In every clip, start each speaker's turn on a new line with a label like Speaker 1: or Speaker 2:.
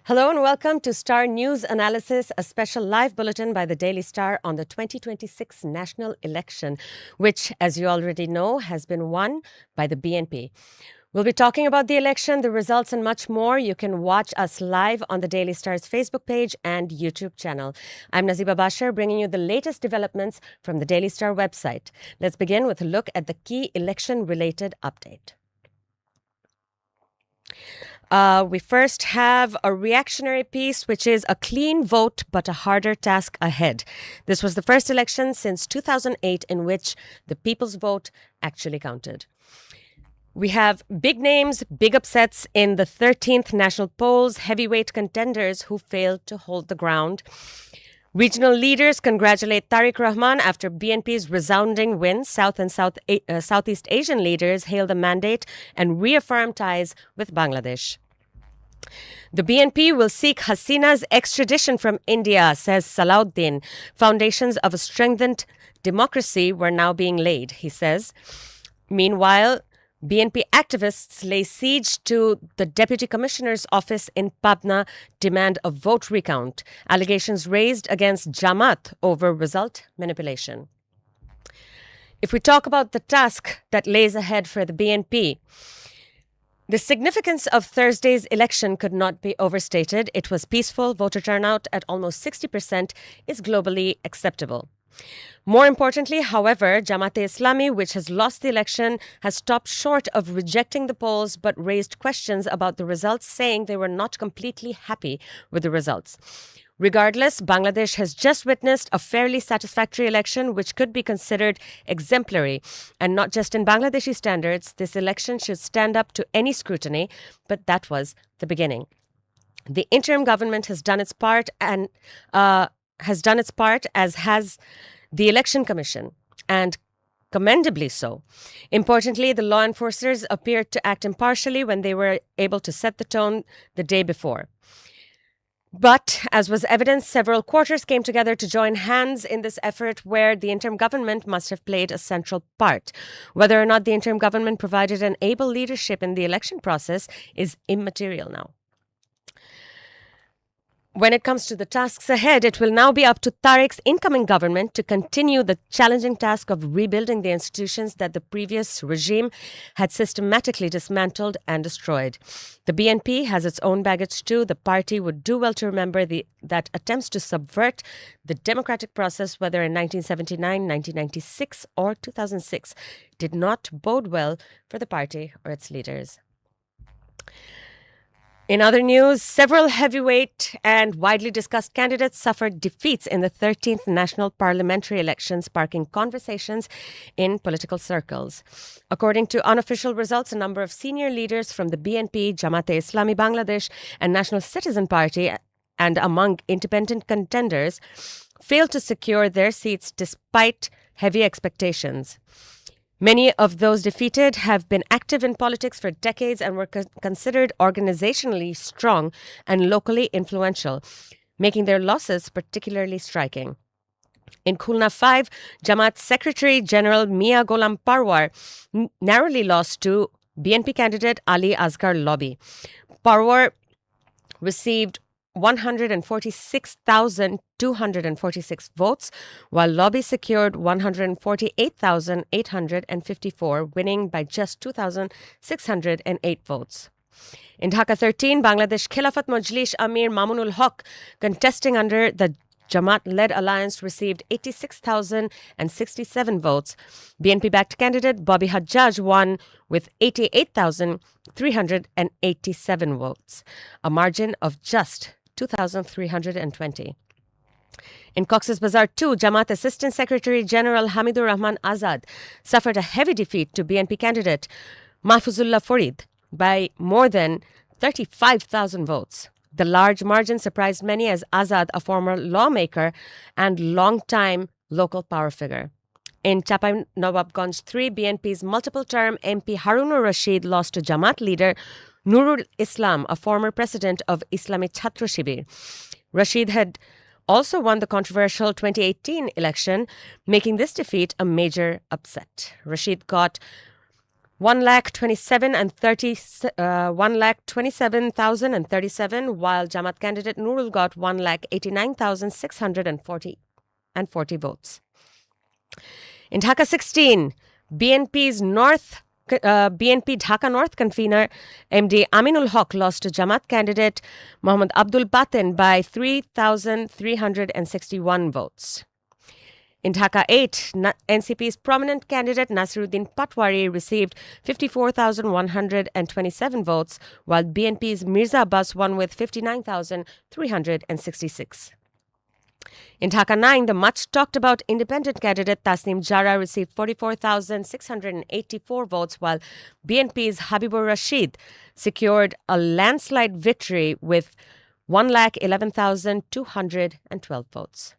Speaker 1: Hello and welcome to Star News Analysis, a special live bulletin by the Daily Star on the 2026 national election, which, as you already know, has been won by the BNP. We'll be talking about the election, the results, and much more. You can watch us live on the Daily Star's Facebook page and YouTube channel. I'm Naziba Bashar, bringing you the latest developments from the Daily Star website. Let's begin with a look at the key election-related update. We first have a reactionary piece, which is a clean vote but a harder task ahead. This was the first election since 2008 in which the people's vote actually counted. We have big names, big upsets in the 13th national polls, heavyweight contenders who failed to hold the ground. Regional leaders congratulate Tariq Rahman after BNP's resounding win. South and Southeast Asian leaders hail the mandate and reaffirm ties with Bangladesh. The BNP will seek Hasina's extradition from India, says Salauddin. Foundations of a strengthened democracy were now being laid, he says. Meanwhile, BNP activists lay siege to the Deputy Commissioner's office in Pabna, demand a vote recount. Allegations raised against Jamaat over result manipulation. If we talk about the task that lays ahead for the BNP, the significance of Thursday's election could not be overstated. It was peaceful. Voter turnout at almost 60% is globally acceptable. More importantly, however, Jamaat-e-Islami, which has lost the election, has stopped short of rejecting the polls but raised questions about the results, saying they were not completely happy with the results. Regardless, Bangladesh has just witnessed a fairly satisfactory election which could be considered exemplary. And not just in Bangladeshi standards, this election should stand up to any scrutiny, but that was the beginning. The interim government has done its part as has the Election Commission, and commendably so. Importantly, the law enforcers appeared to act impartially when they were able to set the tone the day before. But, as was evident, several quarters came together to join hands in this effort where the interim government must have played a central part. Whether or not the interim government provided an able leadership in the election process is immaterial now. When it comes to the tasks ahead, it will now be up to Tariq's incoming government to continue the challenging task of rebuilding the institutions that the previous regime had systematically dismantled and destroyed. The BNP has its own baggage too. The party would do well to remember that attempts to subvert the democratic process, whether in 1979, 1996 or 2006, did not bode well for the party or its leaders. In other news, several heavyweight and widely discussed candidates suffered defeats in the 13th national parliamentary election, sparking conversations in political circles. According to unofficial results, a number of senior leaders from the BNP, Jamaat-e-Islami Bangladesh, and National Citizen Party, and among independent contenders, failed to secure their seats despite heavy expectations. Many of those defeated have been active in politics for decades and were considered organizationally strong and locally influential, making their losses particularly striking. In Khulna 5, Jamaat Secretary General Mia Gholam Parwar narrowly lost to BNP candidate Ali Asghar Lobby. Parwar received 146,246 votes, while Lobby secured 148,854, winning by just 2,608 votes. In Dhaka 13, Bangladesh Khilafat Majlis Amir Mamunul Haq, contesting under the Jamaat-led alliance, received 86,067 votes. BNP-backed candidate Bobby Hajjaj won with 88,387 votes, a margin of just 2,320. In Cox's Bazar 2, Jamaat Assistant Secretary General Hamidur Rahman Azad suffered a heavy defeat to BNP candidate Mahfuzullah Farid by more than 35,000 votes. The large margin surprised many as Azad, a former lawmaker and long-time local power figure. In Chapai Nawabganj 3, BNP's multiple-term MP Harunur Rashid lost to Jamaat leader Nurul Islam, a former president of Islami Chhatra Shibir. Rashid had also won the controversial 2018 election, making this defeat a major upset. Rashid got 1,27,037, while Jamaat candidate Nurul got 1,89,640 votes. In Dhaka 16, BNP Dhaka North convener MD Aminul Haq lost to Jamaat candidate Mohammad Abdul Batin by 3,361 votes. In Dhaka 8, NCP's prominent candidate Nasiruddin Patwari received 54,127 votes, while BNP's Mirza Abbas won with 59,366. In Dhaka 9, the much-talked-about independent candidate Tasnim Jara received 44,684 votes, while BNP's Habibur Rashid secured a landslide victory with 1,11,212 votes.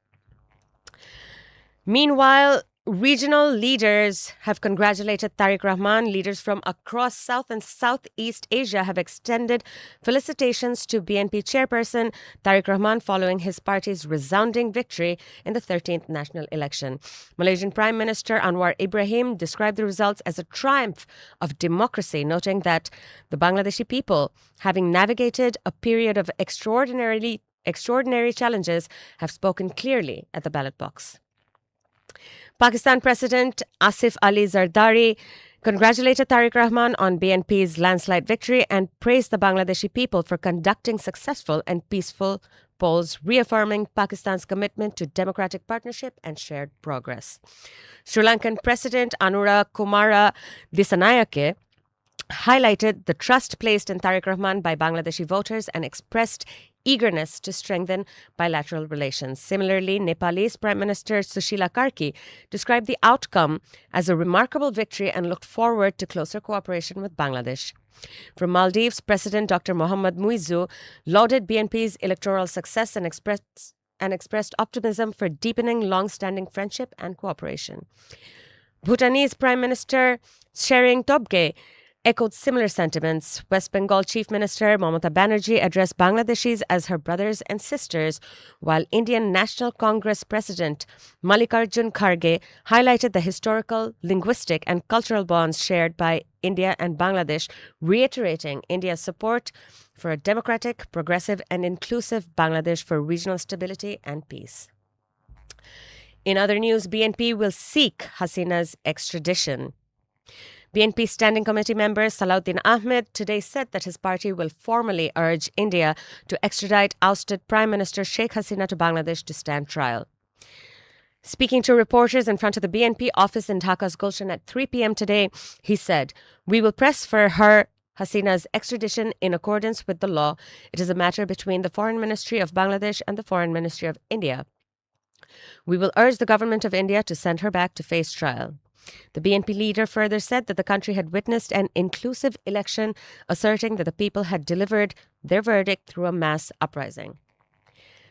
Speaker 1: Meanwhile, regional leaders have congratulated Tariq Rahman. Leaders from across South and Southeast Asia have extended felicitations to BNP chairperson Tariq Rahman following his party's resounding victory in the 13th national election. Malaysian Prime Minister Anwar Ibrahim described the results as a triumph of democracy, noting that the Bangladeshi people, having navigated a period of extraordinary challenges, have spoken clearly at the ballot box. Pakistan President Asif Ali Zardari congratulated Tariq Rahman on BNP's landslide victory and praised the Bangladeshi people for conducting successful and peaceful polls, reaffirming Pakistan's commitment to democratic partnership and shared progress. Sri Lankan President Anura Kumara Dissanayake highlighted the trust placed in Tariq Rahman by Bangladeshi voters and expressed eagerness to strengthen bilateral relations. Similarly, Nepalese Prime Minister Sushila Karki described the outcome as a remarkable victory and looked forward to closer cooperation with Bangladesh. From Maldives, President Dr. Mohammad Muizzu lauded BNP's electoral success and expressed optimism for deepening long-standing friendship and cooperation. Bhutanese Prime Minister Tshering Tobgay echoed similar sentiments. West Bengal Chief Minister Mamata Banerjee addressed Bangladeshis as her brothers and sisters, while Indian National Congress President Mallikarjun Kharge highlighted the historical, linguistic and cultural bonds shared by India and Bangladesh, reiterating India's support for a democratic, progressive and inclusive Bangladesh for regional stability and peace. In other news, BNP will seek Hasina's extradition. BNP Standing Committee member Salahuddin Ahmed today said that his party will formally urge India to extradite ousted Prime Minister Sheikh Hasina to Bangladesh to stand trial. Speaking to reporters in front of the BNP office in Dhaka's Gulshan at 3 p.m. today, he said, "We will press for her Hasina's extradition in accordance with the law. It is a matter between the Foreign Ministry of Bangladesh and the Foreign Ministry of India. We will urge the government of India to send her back to face trial." The BNP leader further said that the country had witnessed an inclusive election, asserting that the people had delivered their verdict through a mass uprising.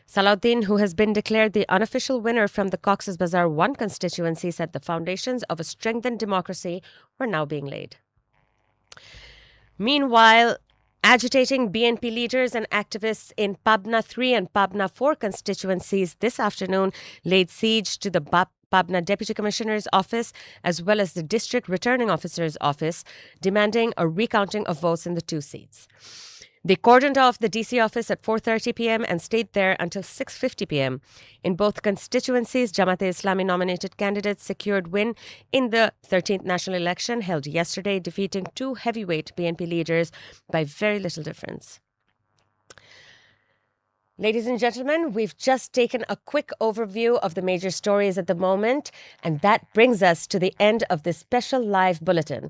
Speaker 1: Salahuddin, who has been declared the unofficial winner from the Cox's Bazar 1 constituency, said the foundations of a strengthened democracy were now being laid. Meanwhile, agitating BNP leaders and activists in Pabna 3 and Pabna 4 constituencies this afternoon laid siege to the Pabna Deputy Commissioner's office as well as the District Returning Officer's office, demanding a recounting of votes in the two seats. They cordoned off the DC office at 4:30 p.m. and stayed there until 6:50 p.m. In both constituencies, Jamaat-e-Islami nominated candidates secured win in the 13th national election held yesterday, defeating two heavyweight BNP leaders by very little difference. Ladies and gentlemen, we've just taken a quick overview of the major stories at the moment, and that brings us to the end of this special live bulletin.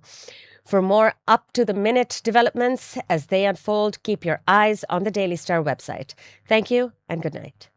Speaker 1: For more up-to-the-minute developments as they unfold, keep your eyes on the Daily Star website. Thank you and good night.